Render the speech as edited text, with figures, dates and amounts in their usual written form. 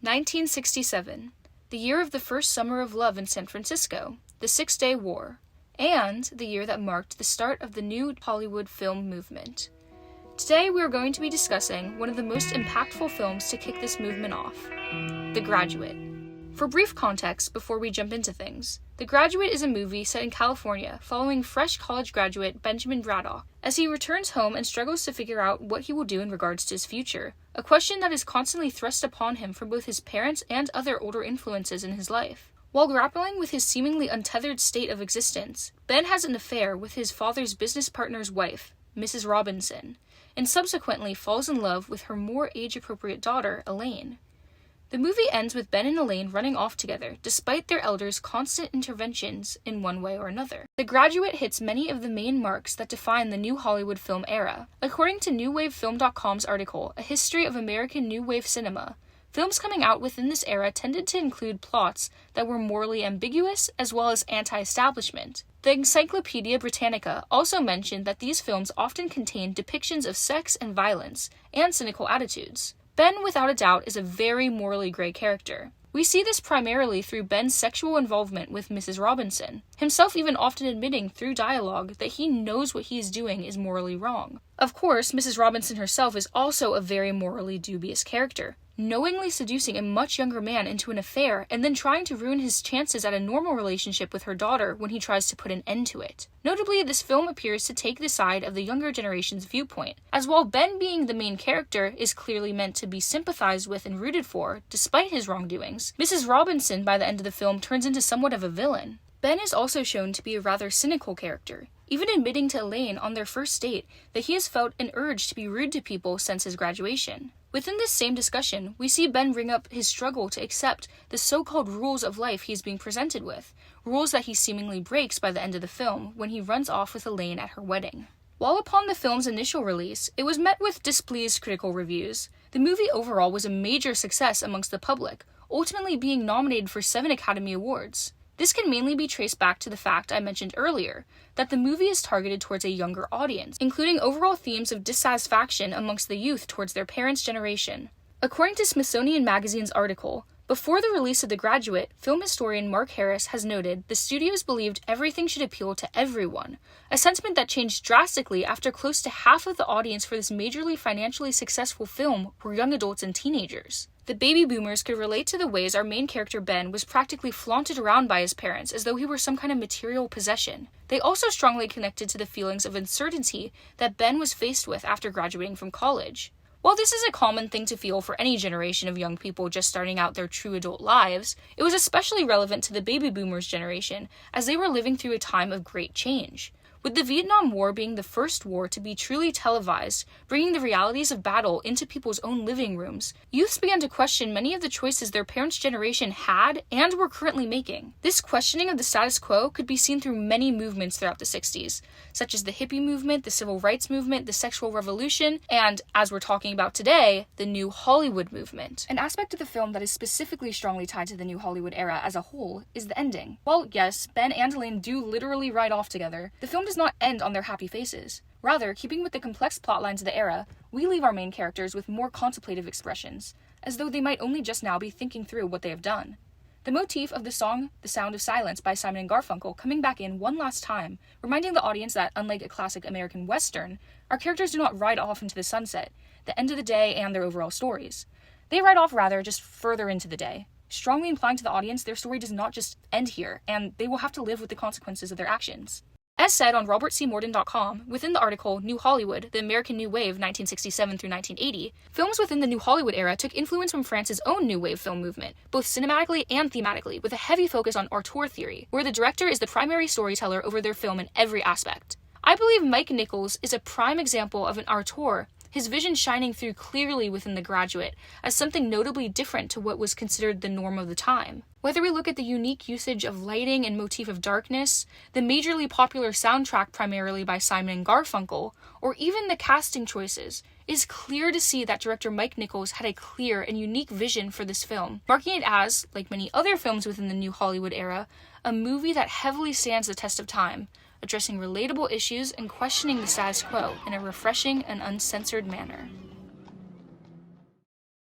1967, the year of the first summer of love in San Francisco, the Six-Day War, and the year that marked the start of the new Hollywood film movement. Today we are going to be discussing one of the most impactful films to kick this movement off, The Graduate. For brief context before we jump into things, The Graduate is a movie set in California following fresh college graduate Benjamin Braddock as he returns home and struggles to figure out what he will do in regards to his future, a question that is constantly thrust upon him from both his parents and other older influences in his life. While grappling with his seemingly untethered state of existence, Ben has an affair with his father's business partner's wife, Mrs. Robinson, and subsequently falls in love with her more age-appropriate daughter, Elaine. The movie ends with Ben and Elaine running off together, despite their elders' constant interventions in one way or another. The Graduate hits many of the main marks that define the new Hollywood film era. According to NewWaveFilm.com's article, A History of American New Wave Cinema, films coming out within this era tended to include plots that were morally ambiguous as well as anti-establishment. The Encyclopedia Britannica also mentioned that these films often contained depictions of sex and violence, and cynical attitudes. Ben, without a doubt, is a very morally gray character. We see this primarily through Ben's sexual involvement with Mrs. Robinson, himself even often admitting through dialogue that he knows what he is doing is morally wrong. Of course, Mrs. Robinson herself is also a very morally dubious character, knowingly seducing a much younger man into an affair and then trying to ruin his chances at a normal relationship with her daughter when he tries to put an end to it. Notably, this film appears to take the side of the younger generation's viewpoint, as while Ben being the main character is clearly meant to be sympathized with and rooted for, despite his wrongdoings, Mrs. Robinson by the end of the film turns into somewhat of a villain. Ben is also shown to be a rather cynical character, even admitting to Elaine on their first date that he has felt an urge to be rude to people since his graduation. Within this same discussion, we see Ben bring up his struggle to accept the so-called rules of life he is being presented with, rules that he seemingly breaks by the end of the film when he runs off with Elaine at her wedding. While upon the film's initial release, it was met with displeased critical reviews, the movie overall was a major success amongst the public, ultimately being nominated for 7 Academy Awards. This can mainly be traced back to the fact I mentioned earlier, that the movie is targeted towards a younger audience, including overall themes of dissatisfaction amongst the youth towards their parents' generation. According to Smithsonian Magazine's article, before the release of The Graduate, film historian Mark Harris has noted the studios believed everything should appeal to everyone, a sentiment that changed drastically after close to half of the audience for this majorly financially successful film were young adults and teenagers. The baby boomers could relate to the ways our main character Ben was practically flaunted around by his parents as though he were some kind of material possession. They also strongly connected to the feelings of uncertainty that Ben was faced with after graduating from college. While this is a common thing to feel for any generation of young people just starting out their true adult lives, it was especially relevant to the baby boomers generation as they were living through a time of great change. With the Vietnam War being the first war to be truly televised, bringing the realities of battle into people's own living rooms, youths began to question many of the choices their parents' generation had and were currently making. This questioning of the status quo could be seen through many movements throughout the 60s, such as the hippie movement, the civil rights movement, the sexual revolution, and, as we're talking about today, the new Hollywood movement. An aspect of the film that is specifically strongly tied to the new Hollywood era as a whole is the ending. While, yes, Ben and Elaine do literally ride off together, the film does not end on their happy faces. Rather, keeping with the complex plotlines of the era, we leave our main characters with more contemplative expressions, as though they might only just now be thinking through what they have done. The motif of the song The Sound of Silence by Simon and Garfunkel coming back in one last time, reminding the audience that, unlike a classic American Western, our characters do not ride off into the sunset, the end of the day, and their overall stories. They ride off rather just further into the day, strongly implying to the audience their story does not just end here, and they will have to live with the consequences of their actions. As said on RobertCMorton.com, within the article New Hollywood, The American New Wave 1967 through 1980, films within the New Hollywood era took influence from France's own New Wave film movement, both cinematically and thematically, with a heavy focus on auteur theory, where the director is the primary storyteller over their film in every aspect. I believe Mike Nichols is a prime example of an auteur, his vision shining through clearly within The Graduate as something notably different to what was considered the norm of the time. Whether we look at the unique usage of lighting and motif of darkness, the majorly popular soundtrack primarily by Simon and Garfunkel, or even the casting choices, it is clear to see that director Mike Nichols had a clear and unique vision for this film, marking it as, like many other films within the New Hollywood era, a movie that heavily stands the test of time, addressing relatable issues and questioning the status quo in a refreshing and uncensored manner.